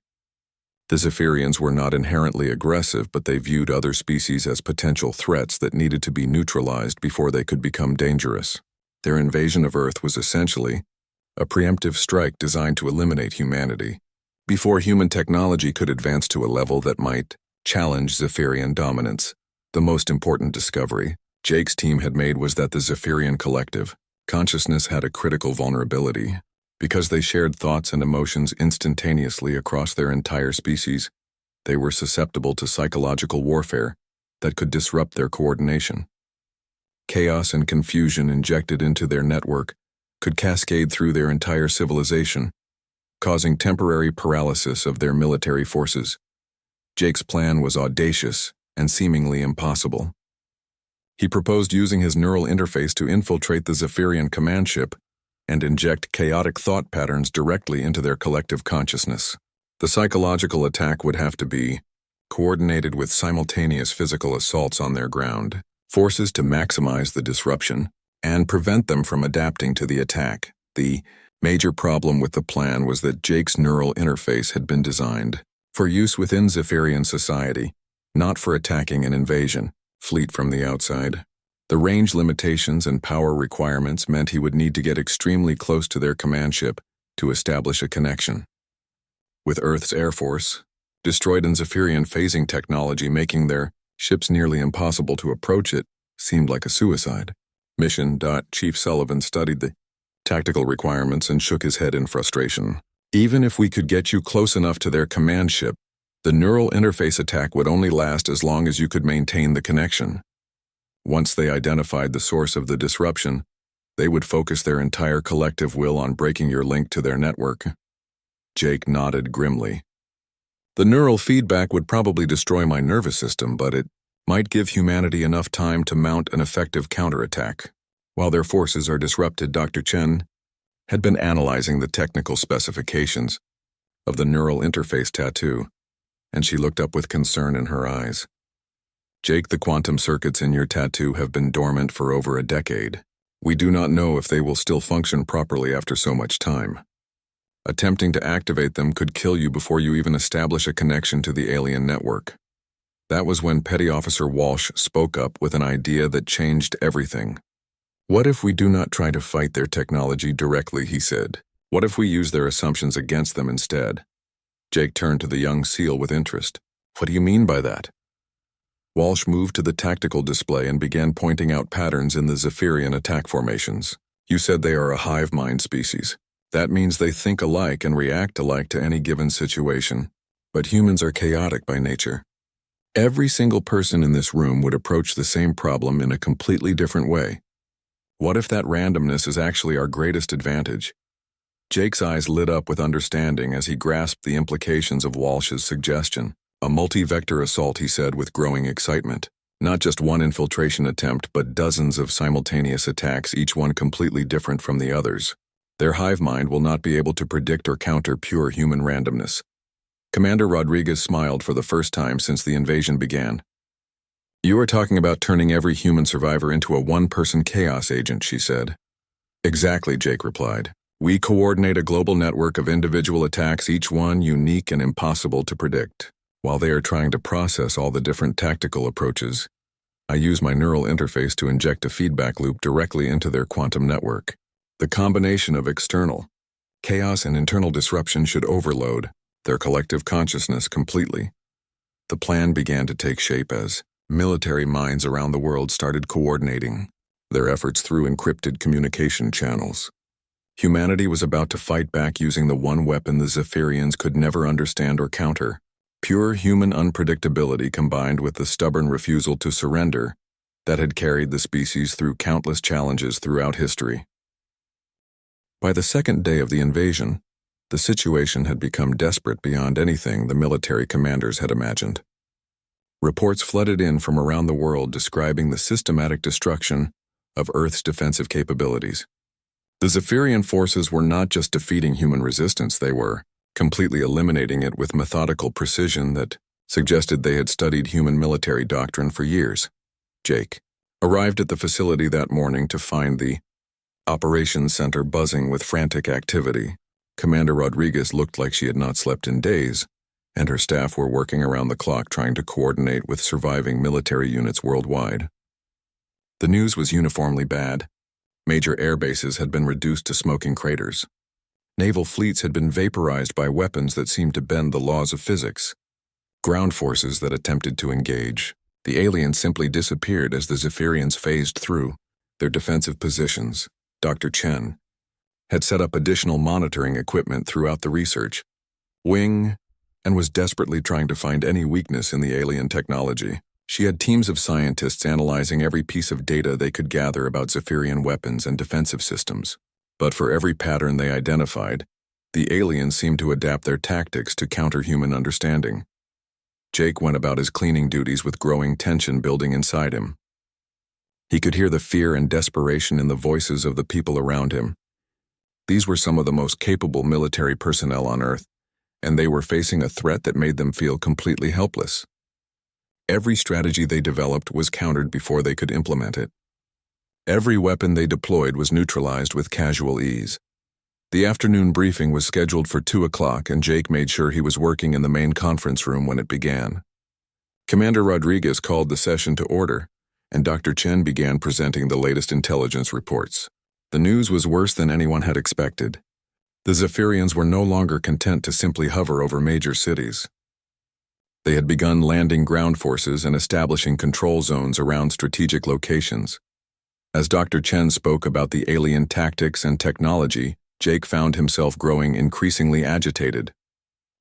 The Zephyrians were not inherently aggressive, but they viewed other species as potential threats that needed to be neutralized before they could become dangerous. Their invasion of Earth was essentially a preemptive strike designed to eliminate humanity before human technology could advance to a level that might challenge Zephyrian dominance. The most important discovery Jake's team had made was that the Zephyrian collective consciousness had a critical vulnerability. Because they shared thoughts and emotions instantaneously across their entire species, they were susceptible to psychological warfare that could disrupt their coordination. Chaos and confusion injected into their network could cascade through their entire civilization, causing temporary paralysis of their military forces. Jake's plan was audacious and seemingly impossible. He proposed using his neural interface to infiltrate the Zephyrian command ship and inject chaotic thought patterns directly into their collective consciousness. The psychological attack would have to be coordinated with simultaneous physical assaults on their ground forces to maximize the disruption and prevent them from adapting to the attack. The major problem with the plan was that Jake's neural interface had been designed for use within Zephyrian society, not for attacking an invasion fleet from the outside. The range limitations and power requirements meant he would need to get extremely close to their command ship to establish a connection. With Earth's Air Force destroyed and Zephyrian phasing technology making their ships nearly impossible to approach, it seemed like a suicide mission. Chief Sullivan studied the tactical requirements and shook his head in frustration. Even if we could get you close enough to their command ship, the neural interface attack would only last as long as you could maintain the connection. Once they identified the source of the disruption, They would focus their entire collective will on breaking your link to their network. Jake nodded grimly. The neural feedback would probably destroy my nervous system, but it might give humanity enough time to mount an effective counterattack. While their forces are disrupted, Dr. Chen had been analyzing the technical specifications of the neural interface tattoo, and she looked up with concern in her eyes. Jake, the quantum circuits in your tattoo have been dormant for over a decade. We do not know if they will still function properly after so much time. Attempting to activate them could kill you before you even establish a connection to the alien network. That was when Petty Officer Walsh spoke up with an idea that changed everything. What if we do not try to fight their technology directly, he said. What if we use their assumptions against them instead? Jake turned to the young SEAL with interest. What do you mean by that? Walsh moved to the tactical display and began pointing out patterns in the Zephyrian attack formations. You said they are a hive mind species. That means they think alike and react alike to any given situation. But humans are chaotic by nature. Every single person in this room would approach the same problem in a completely different way. What if that randomness is actually our greatest advantage? Jake's eyes lit up with understanding as he grasped the implications of Walsh's suggestion. A multi-vector assault, he said with growing excitement. Not just one infiltration attempt, but dozens of simultaneous attacks, each one completely different from the others. Their hive mind will not be able to predict or counter pure human randomness. Commander Rodriguez smiled for the first time since the invasion began. You are talking about turning every human survivor into a one-person chaos agent, she said. Exactly, Jake replied. We coordinate a global network of individual attacks, each one unique and impossible to predict. While they are trying to process all the different tactical approaches, I use my neural interface to inject a feedback loop directly into their quantum network. The combination of external chaos and internal disruption should overload their collective consciousness completely. The plan began to take shape as military minds around the world started coordinating their efforts through encrypted communication channels. Humanity was about to fight back using the one weapon the Zephyrians could never understand or counter. Pure human unpredictability combined with the stubborn refusal to surrender that had carried the species through countless challenges throughout history. By the second day of the invasion, the situation had become desperate beyond anything the military commanders had imagined. Reports flooded in from around the world describing the systematic destruction of Earth's defensive capabilities. The Zephyrian forces were not just defeating human resistance, they were completely eliminating it with methodical precision that suggested they had studied human military doctrine for years. Jake arrived at the facility that morning to find the operations center buzzing with frantic activity. Commander Rodriguez looked like she had not slept in days, and her staff were working around the clock trying to coordinate with surviving military units worldwide. The news was uniformly bad. Major air bases had been reduced to smoking craters. Naval fleets had been vaporized by weapons that seemed to bend the laws of physics. Ground forces that attempted to engage. The aliens simply disappeared as the Zephyrians phased through their defensive positions. Dr. Chen had set up additional monitoring equipment throughout the research wing and was desperately trying to find any weakness in the alien technology. She had teams of scientists analyzing every piece of data they could gather about Zephyrian weapons and defensive systems. But for every pattern they identified, the aliens seemed to adapt their tactics to counter human understanding. Jake went about his cleaning duties with growing tension building inside him. He could hear the fear and desperation in the voices of the people around him. These were some of the most capable military personnel on Earth, and they were facing a threat that made them feel completely helpless. Every strategy they developed was countered before they could implement it. Every weapon they deployed was neutralized with casual ease. The afternoon briefing was scheduled for 2 o'clock, and Jake made sure he was working in the main conference room when it began. Commander Rodriguez called the session to order, and Dr. Chen began presenting the latest intelligence reports. The news was worse than anyone had expected. The Zephyrians were no longer content to simply hover over major cities. They had begun landing ground forces and establishing control zones around strategic locations. As Dr. Chen spoke about the alien tactics and technology, Jake found himself growing increasingly agitated.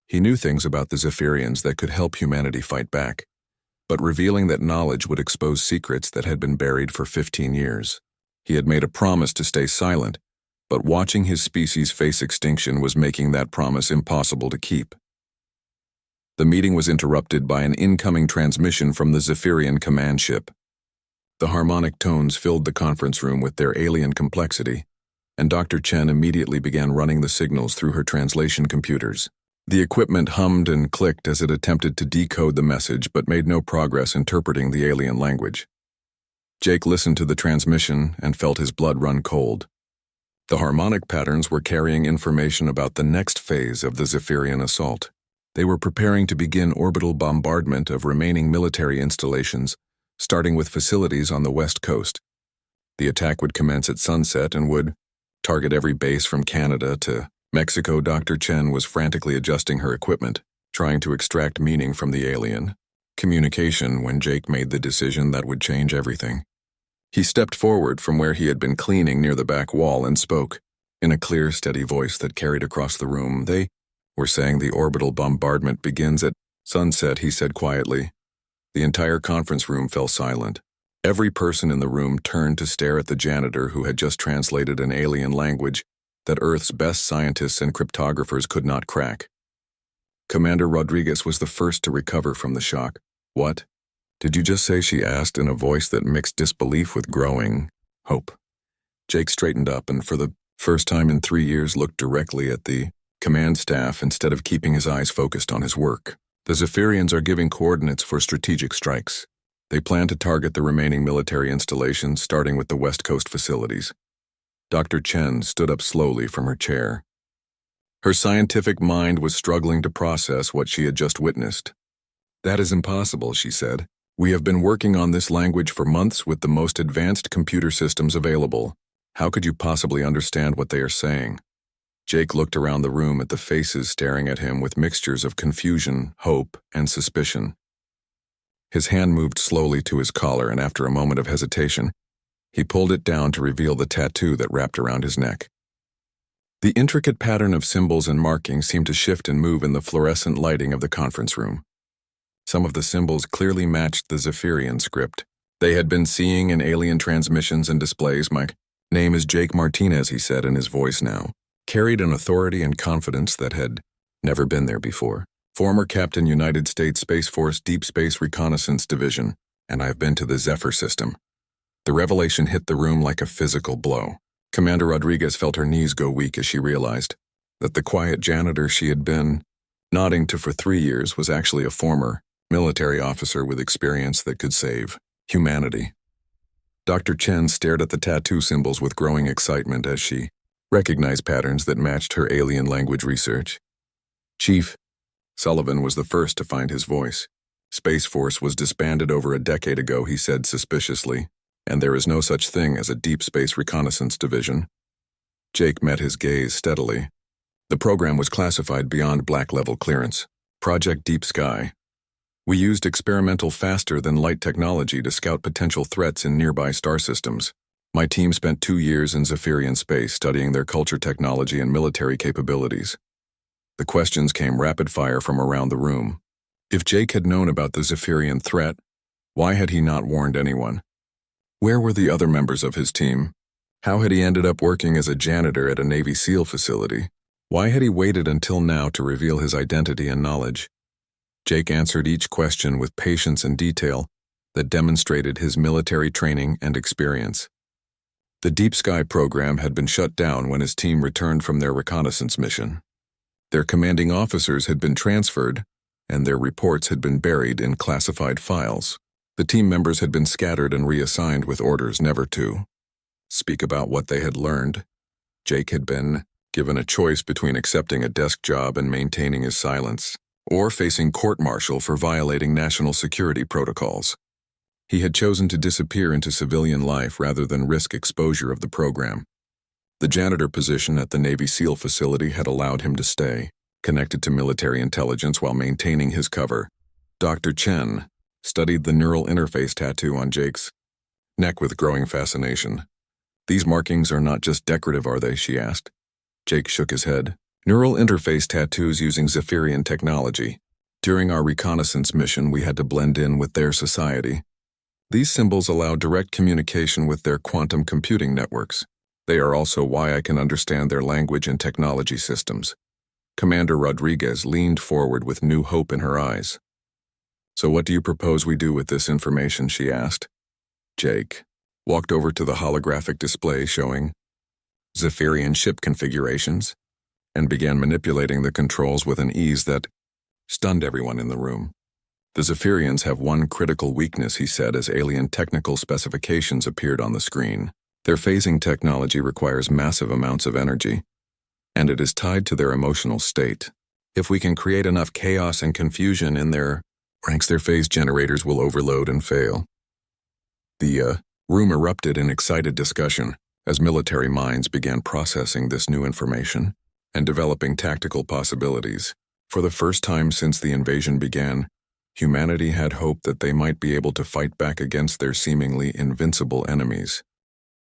He knew things about the Zephyrians that could help humanity fight back, but revealing that knowledge would expose secrets that had been buried for 15 years. He had made a promise to stay silent, but watching his species face extinction was making that promise impossible to keep. The meeting was interrupted by an incoming transmission from the Zephyrian command ship. The harmonic tones filled the conference room with their alien complexity, and Dr. Chen immediately began running the signals through her translation computers. The equipment hummed and clicked as it attempted to decode the message but made no progress interpreting the alien language. Jake listened to the transmission and felt his blood run cold. The harmonic patterns were carrying information about the next phase of the Zephyrian assault. They were preparing to begin orbital bombardment of remaining military installations, starting with facilities on the west coast. The attack would commence at sunset and would target every base from Canada to Mexico. Dr. Chen was frantically adjusting her equipment, trying to extract meaning from the alien communication when Jake made the decision that would change everything. He stepped forward from where he had been cleaning near the back wall and spoke, in a clear, steady voice that carried across the room. "They were saying the orbital bombardment begins at sunset," he said quietly. The entire conference room fell silent. Every person in the room turned to stare at the janitor who had just translated an alien language that Earth's best scientists and cryptographers could not crack. Commander Rodriguez was the first to recover from the shock. "What did you just say?" she asked in a voice that mixed disbelief with growing hope. Jake straightened up and for the first time in 3 years looked directly at the command staff instead of keeping his eyes focused on his work. "The Zephyrians are giving coordinates for strategic strikes. They plan to target the remaining military installations, starting with the West Coast facilities." Dr. Chen stood up slowly from her chair. Her scientific mind was struggling to process what she had just witnessed. "That is impossible," she said. "We have been working on this language for months with the most advanced computer systems available. How could you possibly understand what they are saying?" Jake looked around the room at the faces staring at him with mixtures of confusion, hope, and suspicion. His hand moved slowly to his collar, and after a moment of hesitation, he pulled it down to reveal the tattoo that wrapped around his neck. The intricate pattern of symbols and markings seemed to shift and move in the fluorescent lighting of the conference room. Some of the symbols clearly matched the Zephyrian script they had been seeing in alien transmissions and displays. "My name is Jake Martinez," he said, and his voice now carried an authority and confidence that had never been there before. "Former Captain, United States Space Force Deep Space Reconnaissance Division, and I've been to the Zephyr system." The revelation hit the room like a physical blow. Commander Rodriguez felt her knees go weak as she realized that the quiet janitor she had been nodding to for 3 years was actually a former military officer with experience that could save humanity. Dr. Chen stared at the tattoo symbols with growing excitement as she recognized patterns that matched her alien language research. "Chief," Sullivan was the first to find his voice. "Space Force was disbanded over a decade ago," he said suspiciously, "and there is no such thing as a Deep Space Reconnaissance Division." Jake met his gaze steadily. "The program was classified beyond black-level clearance. Project Deep Sky. We used experimental faster-than-light technology to scout potential threats in nearby star systems. My team spent 2 years in Zephyrian space studying their culture, technology, and military capabilities." The questions came rapid-fire from around the room. If Jake had known about the Zephyrian threat, why had he not warned anyone? Where were the other members of his team? How had he ended up working as a janitor at a Navy SEAL facility? Why had he waited until now to reveal his identity and knowledge? Jake answered each question with patience and detail that demonstrated his military training and experience. The Deep Sky program had been shut down when his team returned from their reconnaissance mission. Their commanding officers had been transferred, and their reports had been buried in classified files. The team members had been scattered and reassigned with orders never to speak about what they had learned. Jake had been given a choice between accepting a desk job and maintaining his silence, or facing court-martial for violating national security protocols. He had chosen to disappear into civilian life rather than risk exposure of the program. The janitor position at the Navy SEAL facility had allowed him to stay connected to military intelligence while maintaining his cover. Dr. Chen studied the neural interface tattoo on Jake's neck with growing fascination. "These markings are not just decorative, are they?" she asked. Jake shook his head. "Neural interface tattoos using Zephyrian technology. During our reconnaissance mission, we had to blend in with their society. These symbols allow direct communication with their quantum computing networks. They are also why I can understand their language and technology systems. Commander Rodriguez leaned forward with new hope in her eyes. So what do you propose we do with this information, she asked. Jake walked over to the holographic display showing Zephyrian ship configurations and began manipulating the controls with an ease that stunned everyone in the room. The Zephyrians have one critical weakness, he said as alien technical specifications appeared on the screen. Their phasing technology requires massive amounts of energy, and it is tied to their emotional state. If we can create enough chaos and confusion in their ranks, their phase generators will overload and fail. The room erupted in excited discussion as military minds began processing this new information and developing tactical possibilities. For the first time since the invasion began, humanity had hoped that they might be able to fight back against their seemingly invincible enemies.